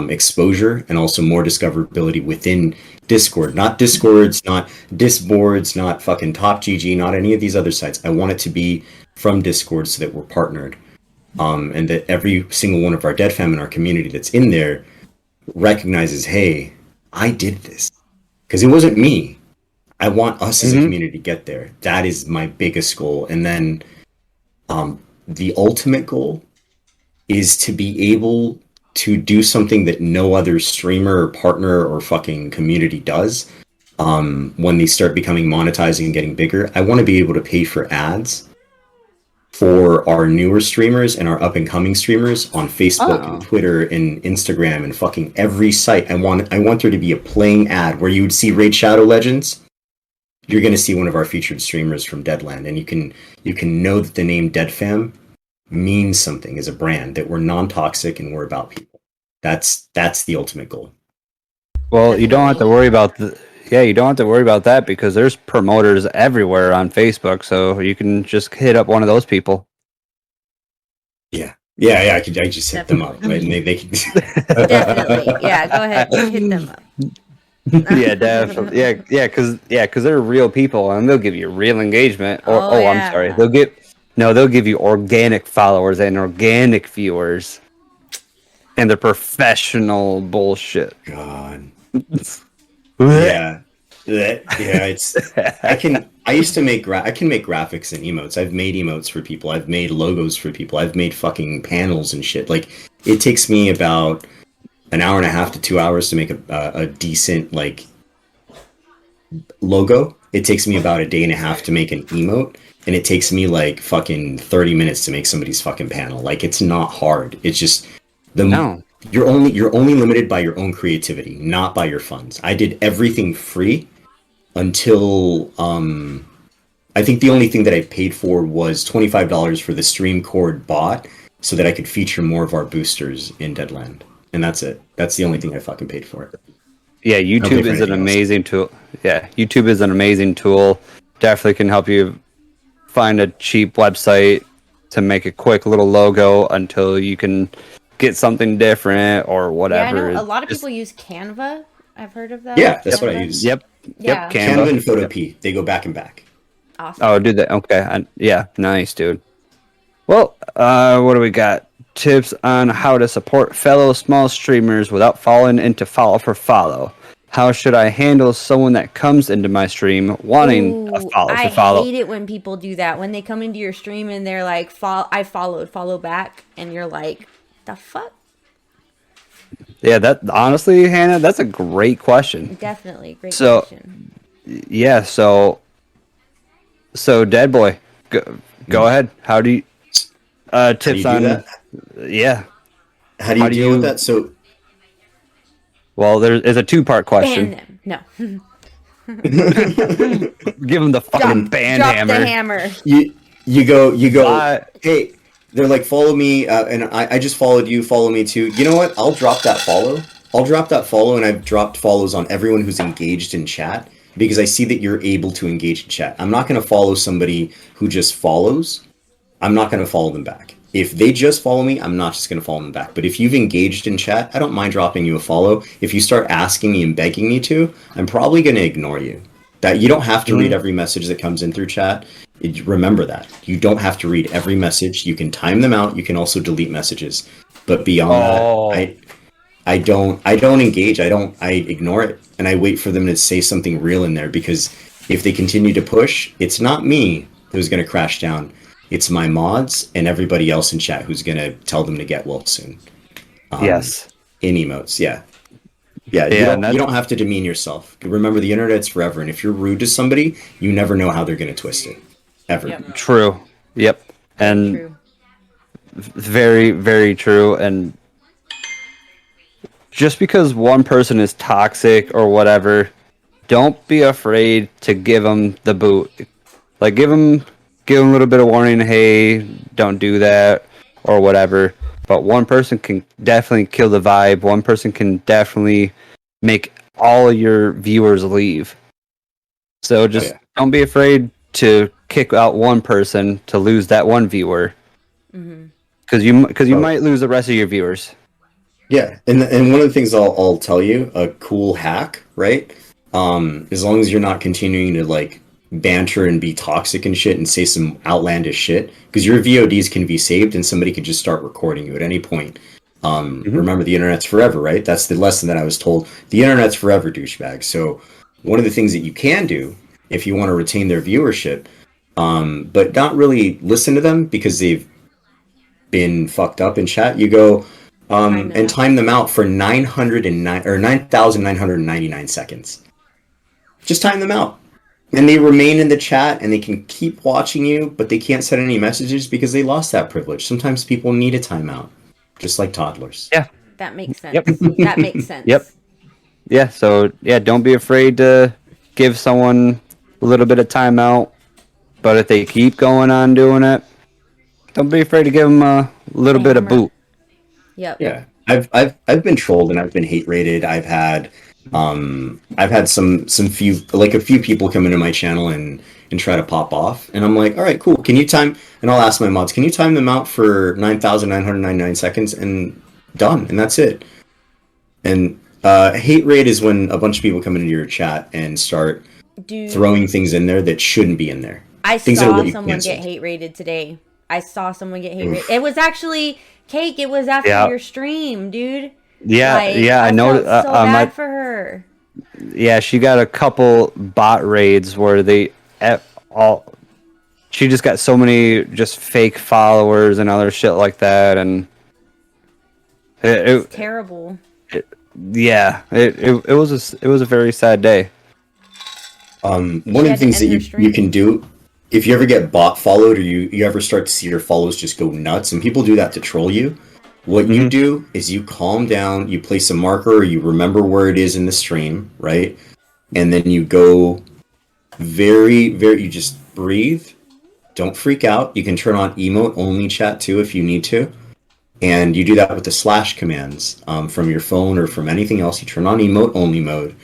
exposure and also more discoverability within Discord. Not Discords, not Disboards, not fucking Top GG, not any of these other sites. I want it to be from Discord so that we're partnered. And that every single one of our Dead Fam in our community that's in there recognizes, hey, I did this. Because it wasn't me. I want us as a Hmm. community to get there. That is my biggest goal. And then the ultimate goal is to be able to do something that no other streamer or partner or fucking community does. When they start becoming monetizing and getting bigger, I want to be able to pay for ads for our newer streamers and our up and coming streamers on Facebook and Oh. Twitter and Instagram and fucking every site. I want there to be a playing ad where you would see Raid Shadow Legends. You're gonna see one of our featured streamers from Deadland, and you can know that the name Dead Fam means something as a brand, that we're non-toxic and we're about people. That's the ultimate goal. Well, you don't have to Definitely. worry about yeah, you don't have to worry about that because there's promoters everywhere on Facebook, so you can just hit up one of those people. Yeah, yeah. I just hit them up, right? And Definitely. they can. Definitely. Yeah, go ahead. Hit them up. Yeah, definitely. Yeah, because they're real people and they'll give you real engagement. Or Oh oh, I'm sorry, yeah. they'll give you organic followers and organic viewers, and they're professional bullshit. God. Yeah. Yeah, it's I used to make I can make graphics and emotes. I've made emotes for people. I've made logos for people. I've made fucking panels and shit. Like it takes me about an hour and a half to 2 hours to make a decent like logo. It takes me about a day and a half to make an emote, and it takes me like fucking 30 minutes to make somebody's fucking panel. Like it's not hard. It's just No. you're only limited by your own creativity, not by your funds. I did everything free until I think the only thing that I paid for was $25 for the stream cord bot so that I could feature more of our boosters in Deadland. And that's it. That's the only thing I fucking paid for. Yeah, Don't pay YouTube for is an anything else. amazing tool. Yeah, YouTube is an amazing tool. Definitely can help you find a cheap website to make a quick little logo until you can get something different or Yeah, I whatever. know a lot of Just- people use Canva. I've heard of that. Yeah, that's what I Canva. use. Yep. Yeah. Yep. Canva and Canva. Photo Yep. P. They go back and back. Awesome. Oh, do that. Okay. Yeah. Nice, dude. Well, what do we got? Tips on how to support fellow small streamers without falling into follow for follow. How should I handle someone that comes into my stream wanting a Ooh, follow I for follow? hate it when people do that. When they come into your stream and they're like, I followed, follow back. And you're like, the fuck? Yeah, that honestly, Hannah, that's a great question. Definitely. Great So- question. Yeah, so Deadboy, go ahead. How do you How do tips you do on that? yeah. How do you How do deal with you- that? So Well, there's a two-part Ban question. them. No. Give him the fucking band drop hammer. the hammer. you go. Uh, Hey, they're like, follow me, and I just followed you. Follow me too. You know what? I'll drop that follow. I'll drop that follow, and I've dropped follows on everyone who's engaged in chat because I see that you're able to engage in chat. I'm not going to follow somebody who just follows. I'm not going to follow them back. If they just follow me, I'm not just going to follow them back. But if you've engaged in chat, I don't mind dropping you a follow. If you start asking me and begging me to, I'm probably going to ignore you. That you don't have to read every message that comes in through chat. Remember that. You don't have to read every message. You can time them out. You can also delete messages. But beyond Oh. that, I don't engage. I ignore it, and I wait for them to say something real in there, because if they continue to push, it's not me who's going to crash down. It's my mods and everybody else in chat who's going to tell them to get well soon. yes. In emotes, yeah. Yeah, Yeah, and you don't have to demean yourself. Remember, the internet's forever, and if you're rude to somebody, you never know how they're going to twist it. Ever. Yep. True. Yep. And True. very, very true. And just because one person is toxic or whatever, don't be afraid to give them the boot. Like give them a little bit of warning. Hey, don't do that or whatever. But one person can definitely kill the vibe. One person can definitely make all of your viewers leave. So just don't be afraid to kick out one person to lose that one viewer. Because you might lose the rest of your viewers. Yeah, and one of the things I'll tell you, a cool hack, right? As long as you're not continuing to like banter and be toxic and shit and say some outlandish shit, because your VODs can be saved and somebody could just start recording you at any point. Remember, the internet's forever, right? That's the lesson that I was told. The internet's forever, douchebag. So one of the things that you can do if you want to retain their viewership, but not really listen to them because they've been fucked up in chat, you go and time them out for 909 or 9,999 seconds. Just time them out. And they remain in the chat and they can keep watching you, but they can't send any messages because they lost that privilege. Sometimes people need a timeout, just like toddlers. Yeah. That makes sense. Yep. That makes sense. Yep. Yeah. So yeah, don't be afraid to give someone a little bit of timeout. But if they keep going on doing it, don't be afraid to give them a little bit of Hammer. boot. Yep. Yeah, I've been trolled and I've been hate rated. I've had some few, like a few people come into my channel and try to pop off, and I'm like, all right, cool. Can you time? And I'll ask my mods, can you time them out for 9,999 seconds and done, and that's it. And hate raid is when a bunch of people come into your chat and start Dude, throwing things in there that shouldn't be in there. I Things that saw will get you someone canceled. get hate rated today. I saw someone get hate rated. It was actually Cake. It was after Yeah. your stream, dude. Yeah. Like, Yeah. I know. felt so bad my, for her. yeah, she got a couple bot raids where they all. She just got so many just fake followers and other shit like that, and It's terrible. Yeah, it was a very sad day. One She of the had to things that end her you stream. can do if you ever get bot followed or you ever start to see your follows just go nuts, and people do that to troll you. What you Mhm. do is you calm down, you place a marker, or you remember where it is in the stream, right? And then you go you just breathe. Don't freak out. You can turn on emote only chat too if you need to. And you do that with the slash commands from your phone or from anything else. You turn on emote only mode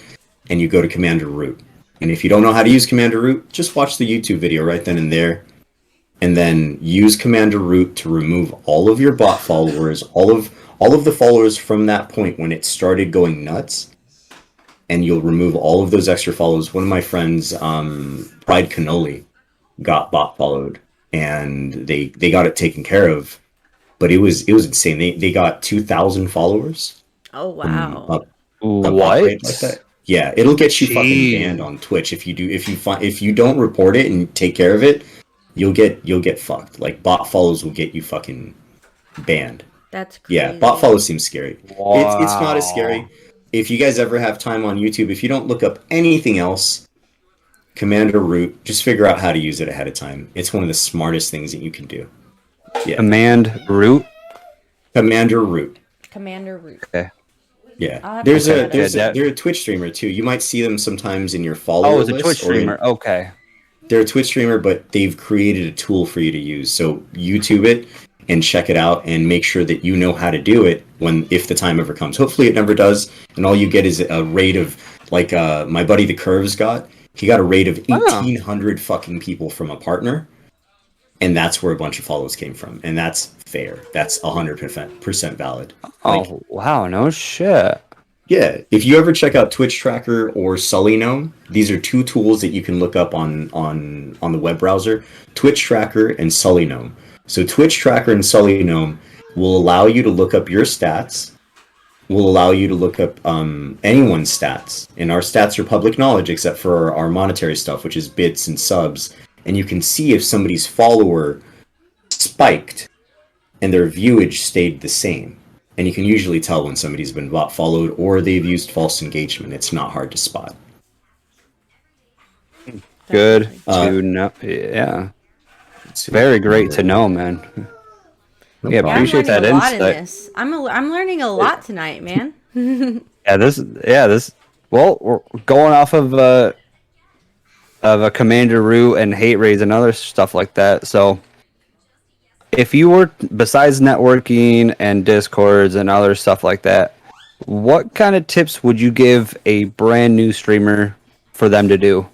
and you go to Commander Root. And if you don't know how to use Commander Root, just watch the YouTube video right then and there. And then use Commander Root to remove all of your bot followers, all of the followers from that point when it started going nuts. And you'll remove all of those extra follows. One of my friends, Pride Cannoli, got bot followed, and they got it taken care of. But it was insane. They got 2,000 followers Oh from wow. a bot raid like What? that. Yeah, it'll get you fucking banned Jeez. on Twitch if you don't report it and take care of it, you'll get fucked. Like bot follows will get you fucking banned. That's Yeah, bot crazy. follows seem scary. It's not as Wow. scary. If you guys ever have time on YouTube, if you don't look up anything else, Commander Root, just figure out how to use it ahead of time. It's one of the smartest things that you can do. Yeah, Command root. Commander Root. Commander Root. Okay. Yeah, I'll have to there's check a that Yeah, there's out. a, that. they're a Twitch streamer too. You might see them sometimes in your Oh, follower it's a Twitch list or in streamer. Okay. they're a Twitch streamer, but they've created a tool for you to use. So YouTube it and check it out and make sure that you know how to do it when if the time ever comes. Hopefully it never does, and all you get is a rate of like my buddy the Curves got. He got a rate of Oh. 1,800 fucking people from a partner, and that's where a bunch of follows came from, and that's fair. That's 100% valid. Like Oh wow. No shit. yeah, if you ever check out Twitch Tracker or Sully Gnome, these are two tools that you can look up on the web browser. Twitch Tracker and Sully Gnome. So Twitch Tracker and Sully Gnome will allow you to look up your stats. Will allow you to look up anyone's stats, and our stats are public knowledge except for our monetary stuff, which is bits and subs. And you can see if somebody's follower spiked and their viewage stayed the same. And you can usually tell when somebody's been bot followed or they've used false engagement. It's not hard to spot. Good Definitely. to know. Yeah. Let's see. Very great to know, man. No Yeah, Yeah, I'm problem. appreciate learning that a lot in insight. this. I'm learning a lot tonight, man. Yeah, this. Well, we're going off of a Commander Root and hate raids and other stuff like that. So, if you were besides networking and discords and other stuff like that, what kind of tips would you give a brand new streamer for them to do?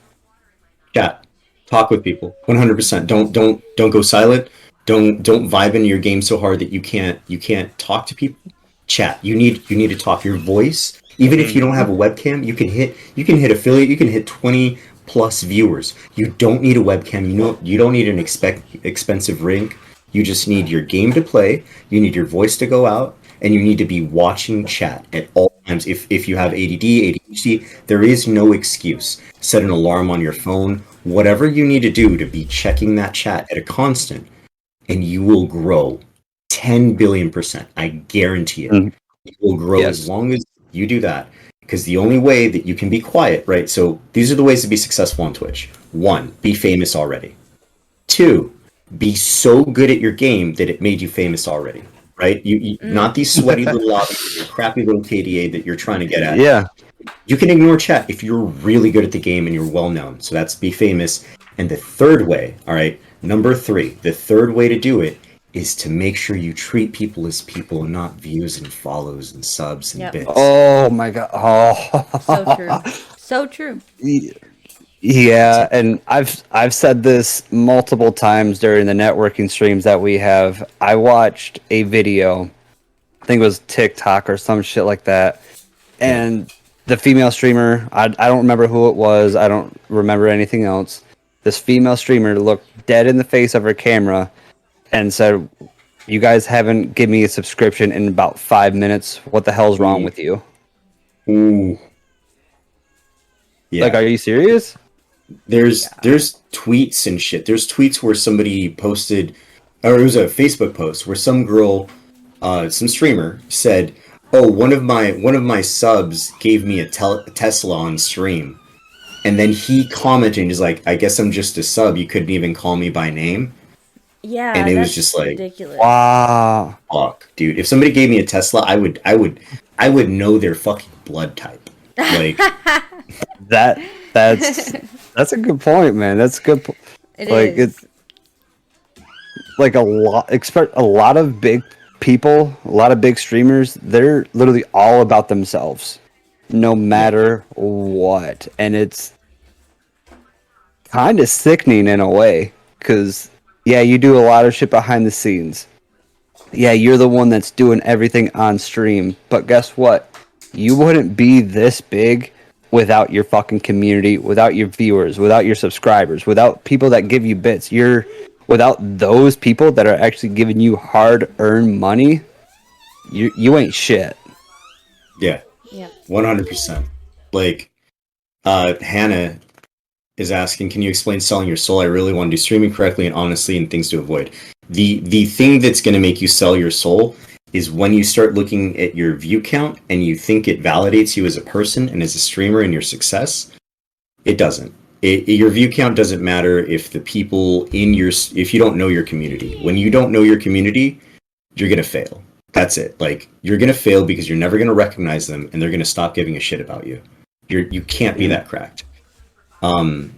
Chat. Talk with people. 100%. Don't go silent. Don't vibe into your game so hard that you can't talk to people. Chat. You need to talk. Your voice. Even if you don't have a webcam, you can hit affiliate. You can hit 20 plus viewers. You don't need a webcam. You don't need an expensive rig. You just need your game to play. You need your voice to go out, and you need to be watching chat at all times. If you have ADD, ADHD, there is no excuse. Set an alarm on your phone. Whatever you need to do to be checking that chat at a constant, and you will grow 10 billion%. I guarantee it. Mm. You will grow Yes. as long as you do that. Because the only way that you can be quiet, right? So these are the ways to be successful on Twitch. 1, be famous already. 2, be so good at your game that it made you famous already, right? You not these sweaty little lobbies, your crappy little KDA that you're trying to get at. Yeah. You can ignore chat if you're really good at the game and you're well known. So that's be famous. And the third way, all right, number 3, the third way to do it is to make sure you treat people as people and not views and follows and subs and Yep. bits. Oh my god. Oh. So true. So true. Yeah, and I've said this multiple times during the networking streams that we have. I watched a video, I think it was TikTok or some shit like that, and the female streamer, I don't remember who it was, I don't remember anything else. This female streamer looked dead in the face of her camera and said, "You guys haven't given me a subscription in about 5 minutes. What the hell's wrong with you?" Ooh. Yeah. Like, are you serious? There's tweets and shit. There's tweets where somebody posted, or it was a Facebook post where some girl, some streamer said, Oh, one of my subs gave me a Tesla on stream, and then he commented, he's like, "I guess I'm just a sub. You couldn't even call me by name." And Yeah, it was that's just like, ridiculous. Wow. fuck, dude. If somebody gave me a Tesla, I would know their fucking blood type. Like, That that's that's a good point, man. That's a good. It Like it's is. like expect a lot of big people, a lot of big streamers. They're literally all about themselves, no yeah, matter what, and it's kind of sickening in a way. Because yeah, you do a lot of shit behind the scenes. Yeah, you're the one that's doing everything on stream. But guess what? You wouldn't be this big without your fucking community, without your viewers, without your subscribers, without people that give you bits. You're without those people that are actually giving you hard-earned money. You ain't shit. yeah, Yep. 100%. Like, Hannah is asking, can you explain selling your soul? I really want to do streaming correctly and honestly, and things to avoid. The thing that's going to make you sell your soul is when you start looking at your view count and you think it validates you as a person and as a streamer and your success. It doesn't. Your view count doesn't matter if the people in if you don't know your community. When you don't know your community, you're gonna fail. That's it. Like, you're gonna fail because you're never gonna recognize them, and they're gonna stop giving a shit about you. You can't be that cracked.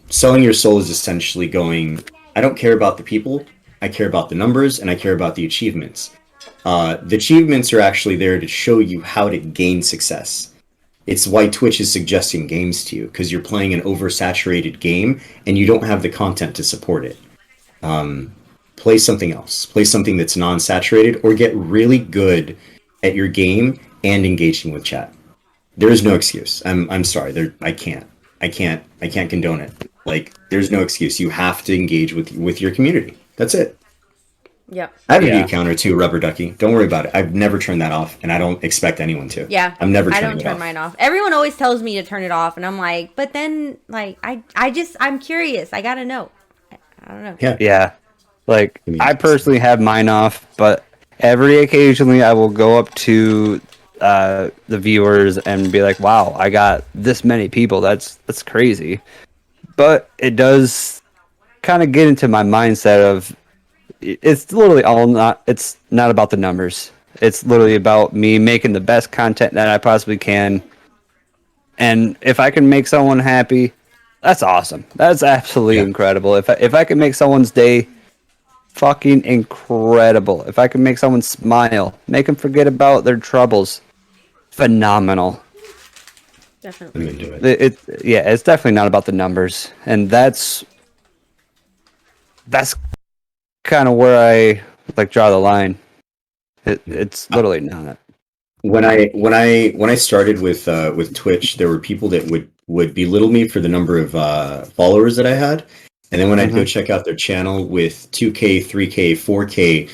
Selling your soul is essentially going, I don't care about the people, I care about the numbers, and I care about the achievements. The achievements are actually there to show you how to gain success. It's why Twitch is suggesting games to you, because you're playing an oversaturated game and you don't have the content to support it. Play something else. Play something that's non-saturated, or get really good at your game and engaging with chat. There is no excuse. I'm sorry. I can't condone it. Like, there's no excuse. You have to engage with your community. That's it. Yep. I have a view Yeah. counter too, Rubber Ducky. Don't worry about it. I've never turned that off, and I don't expect anyone to. Yeah. I'm never I turning don't it turn off. mine off. Everyone always tells me to turn it off, and I'm like, but then, like, I'm curious. I gotta know. I don't know. Yeah. Yeah. Like I mean, I personally have mine off, but every occasionally I will go up to the viewers and be like, "Wow, I got this many people. That's crazy." But it does kind of get into my mindset of it's literally all not. It's not about the numbers. It's literally about me making the best content that I possibly can, and if I can make someone happy, that's awesome. That's absolutely yeah. incredible. If I can make someone's day fucking incredible. If I can make someone smile, make them forget about their troubles, phenomenal. I'm Definitely. into it. Yeah, it's definitely not about the numbers, and that's kind of where I like draw the line. It's literally not. When I started with Twitch, there were people that would belittle me for the number of followers that I had, and then when I'd Hmm. go check out their channel with 2K, 3K, 4K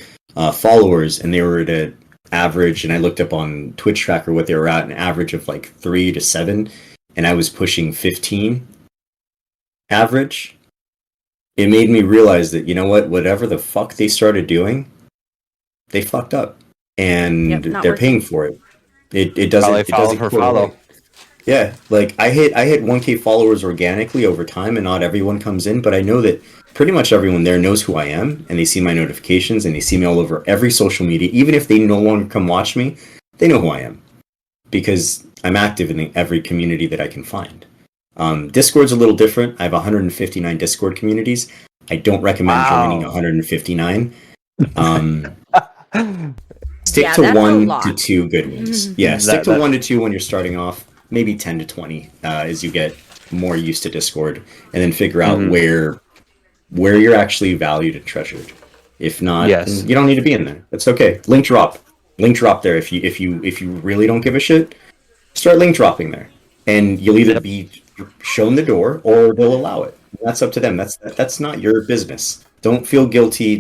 followers, and they were at an average, and I looked up on Twitch Tracker what they were at, an average of like 3 to 7, and I was pushing 15 average. It made me realize that, you know what, whatever the fuck they started doing, they fucked up, and Yep. Not they're working. paying for it. It Probably doesn't it follow doesn't for correlate. follow. Yeah, like I hit 1K followers organically over time, and not everyone comes in, but I know that pretty much everyone there knows who I am, and they see my notifications, and they see me all over every social media. Even if they no longer come watch me, they know who I am because I'm active in every community that I can find. Discord's a little different. I have 159 Discord communities. I don't recommend joining Wow. 159. Um, Stick Yeah, to that's a 1 to 2 good ones. lot. Yeah, stick That to that 1 to 2 when you're starting off. Maybe 10 to 20 as you get more used to Discord, and then figure out hmm where you're actually valued and treasured. If not, then Yes. you don't need to be in there. That's okay. Link drop there. If you really don't give a shit, start link dropping there, and you'll either Yep. be shown the door or they'll allow it. That's up to them. That's not your business. Don't feel guilty.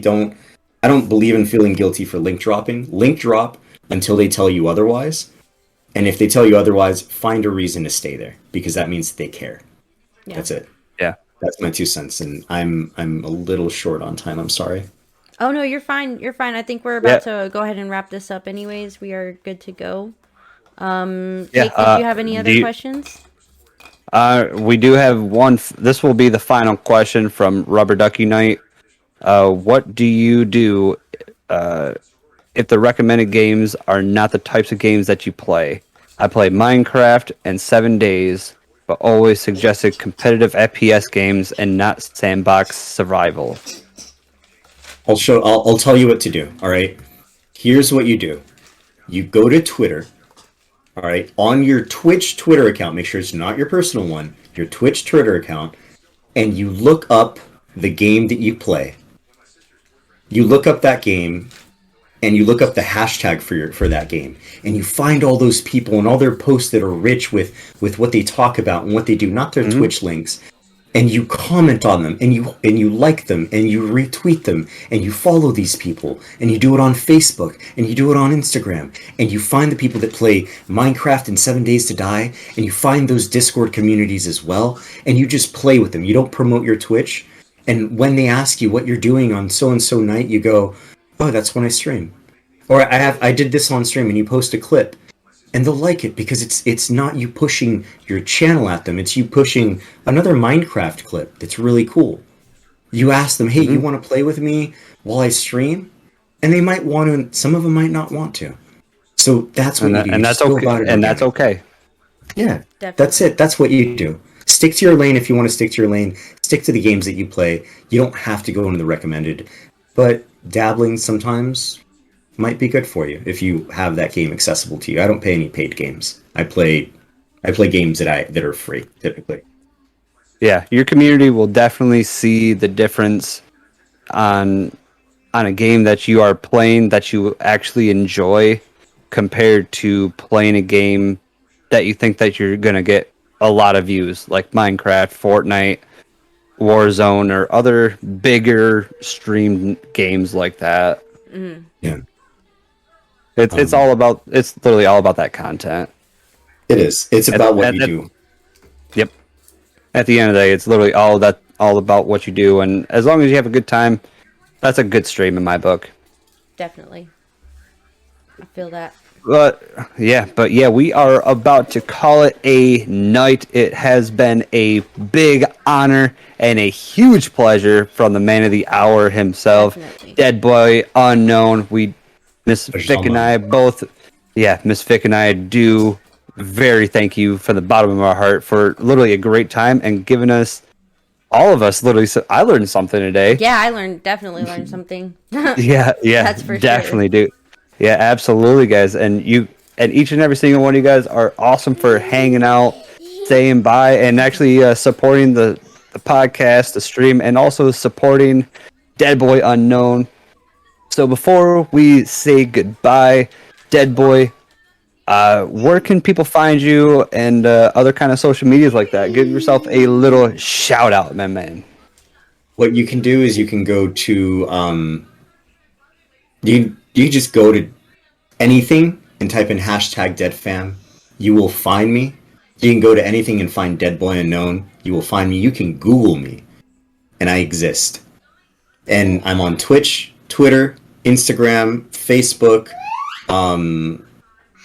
I don't believe in feeling guilty for link dropping. Link drop until they tell you otherwise. And if they tell you otherwise, find a reason to stay there because that means they care. Yeah. That's it. Yeah. That's my 2 cents, and I'm a little short on time. I'm sorry. Oh no, you're fine. You're fine. I think we're Yeah. about to go ahead and wrap this up anyways. We are good to go. Jake, did you have any other questions? We do have one. This will be the final question from Rubber Ducky Knight. What do you do if the recommended games are not the types of games that you play? I play Minecraft and 7 Days, but always suggested competitive FPS games and not sandbox survival. I'll tell you what to do. All right. Here's what you do. You go to Twitter. All right. On your Twitch Twitter account, make sure it's not your personal one, your Twitch Twitter account, and you look up the game that you play. You look up that game, and you look up the hashtag for that game, and you find all those people and all their posts that are rich with what they talk about and what they do, not their Twitch links, and you comment on them, and you like them, and you retweet them, and you follow these people, and you do it on Facebook, and you do it on Instagram, and you find the people that play Minecraft and 7 Days to Die, and you find those Discord communities as well, and you just play with them. You don't promote your Twitch, and when they ask you what you're doing on so-and-so night, you go, oh, that's when I stream. Or I did this on stream, and you post a clip. And they'll like it because it's not you pushing your channel at them. It's you pushing another Minecraft clip that's really cool. You ask them, hey, you want to play with me while I stream? And they might want to, some of them might not want to. So that's what you do. And that's okay. And that's okay. Yeah, Definitely. that's it. That's what you do. Stick to your lane if you want to stick to your lane. Stick to the games that you play. You don't have to go into the recommended. But dabbling sometimes might be good for you if you have that game accessible to you. I don't pay any paid games. I play games that are free typically. Yeah, your community will definitely see the difference on a game that you are playing that you actually enjoy compared to playing a game that you think that you're gonna get a lot of views, like Minecraft, Fortnite, Warzone, or other bigger streamed games like that. Yeah. It's literally all about that content. It is. It's about what you do. Yep. At the end of the day, it's literally all about what you do, and as long as you have a good time, that's a good stream in my book. Definitely. I feel that. But yeah, we are about to call it a night. It has been a big honor and a huge pleasure from the man of the hour himself, Definitely. DeadboyUnknown. Miss Vic and I both, Miss Vic and I do very thank you from the bottom of our heart for literally a great time and giving us, all of us, literally, I learned something today. Yeah, I definitely learned something. Yeah, That's for definitely, sure. dude. Yeah, absolutely, guys. And each and every single one of you guys are awesome for hanging out, staying by, and actually supporting the podcast, the stream, and also supporting DeadboyUnknown. So before we say goodbye, Deadboy, where can people find you and other kind of social medias like that? Give yourself a little shout out, my man. What you can do is you can go to you just go to anything and type in #DeadFam. You will find me. You can go to anything and find DeadboyUnknown. You will find me. You can Google me, and I exist. And I'm on Twitch, Twitter, Instagram, Facebook,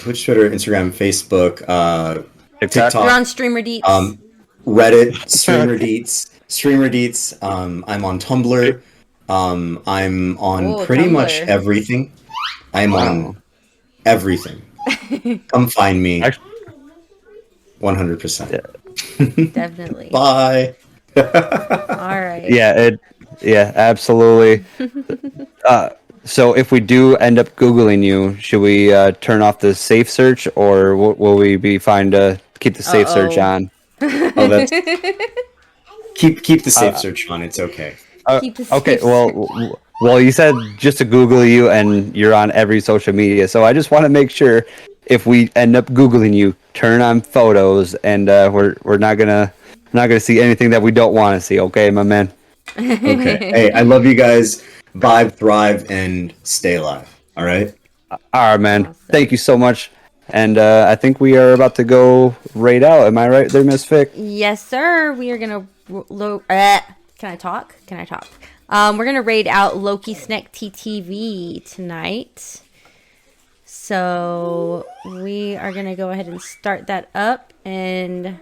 Twitch, Twitter, Instagram, Facebook, TikTok. You're on Streamer Deets. Reddit, Streamer Deets. I'm on Tumblr. I'm on pretty Tumblr. much everything. I'm on everything. Come find me. 100%. Definitely. Bye. All right. Yeah, absolutely. So if we do end up Googling you, should we turn off the safe search, or will we be fine to keep the safe search on? Oh, that's keep the safe search on. It's okay. Keep the Okay. safe Well, you said just to Google you, and you're on every social media. So I just want to make sure if we end up Googling you, turn on photos, and we're not gonna see anything that we don't want to see. Okay, my man. Okay. Hey, I love you guys. Vibe, thrive, and stay alive. All right. All right, man. Awesome. Thank you so much. And I think we are about to go raid out. Am I right there, Miss Vic? Yes, sir. We are gonna. Can I talk? We're gonna raid out Loki Snack TTV tonight. So we are going to go ahead and start that up. And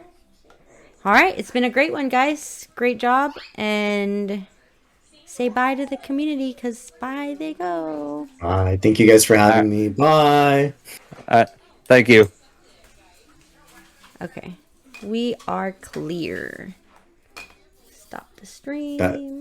all right, it's been a great one, guys. Great job. And say bye to the community because bye they go. Thank you guys for All right. having me. Bye. All right. Thank you. Okay. We are clear. Stop the That stream.